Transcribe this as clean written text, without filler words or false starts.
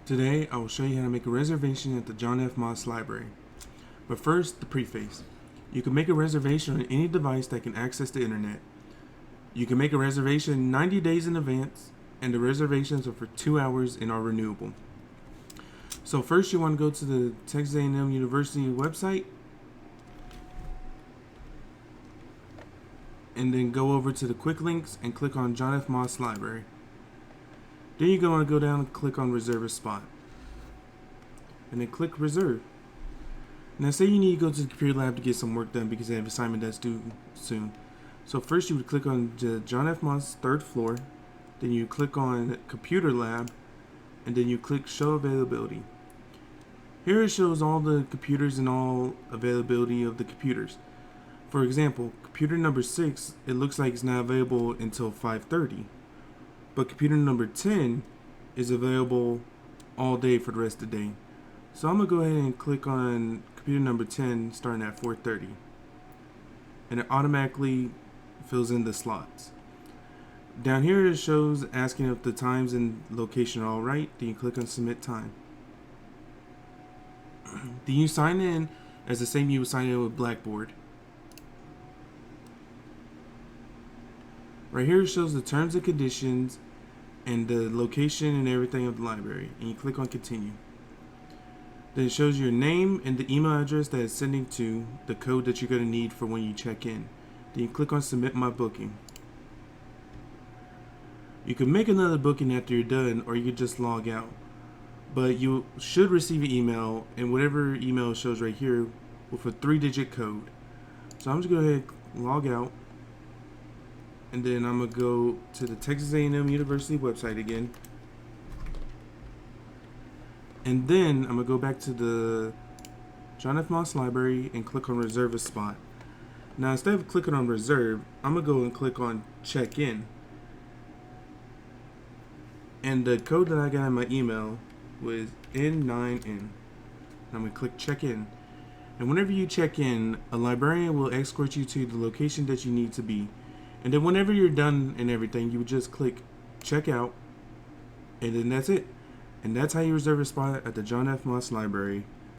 Today, I will show you how to make a reservation at the John F. Moss Library. But first, the preface. You can make a reservation on any device that can access the internet. You can make a reservation 90 days in advance, and the reservations are for 2 hours and are renewable. So first, you want to go to the Texas A&M University website, and then go over to the quick links and click on John F. Moss Library. Then you're going to go down and click on Reserve a Spot. And then click Reserve. Now say you need to go to the computer lab to get some work done because they have an assignment that's due soon. So first you would click on the John F. Moss 3rd floor. Then you click on Computer Lab. And then you click Show Availability. Here it shows all the computers and all availability of the computers. For example, computer number 6, it looks like it's not available until 5:30. But computer number 10 is available all day for the rest of the day. So I'm going to go ahead and click on computer number 10 starting at 4:30. And it automatically fills in the slots. Down here it shows asking if the times and location are alright. Then you click on Submit Time. Then you sign in as the same you would sign in with Blackboard. Right here it shows the terms and conditions and the location and everything of the library, and you click on Continue. Then it shows your name and the email address that it's sending to, the code that you're going to need for when you check in. Then you click on Submit My Booking. You can make another booking after you're done, or you could just log out. But you should receive an email, and whatever email shows right here with a 3-digit code. So I'm just going to go ahead and log out. And then I'm going to go to the Texas A&M University website again. And then I'm going to go back to the John F. Moss Library and click on Reserve a Spot. Now instead of clicking on Reserve, I'm going to go and click on Check In. And the code that I got in my email was N9N. And I'm going to click Check In. And whenever you check in, a librarian will escort you to the location that you need to be. And then whenever you're done and everything, you would just click check out, and then that's it. And that's how you reserve a spot at the John F. Moss Library.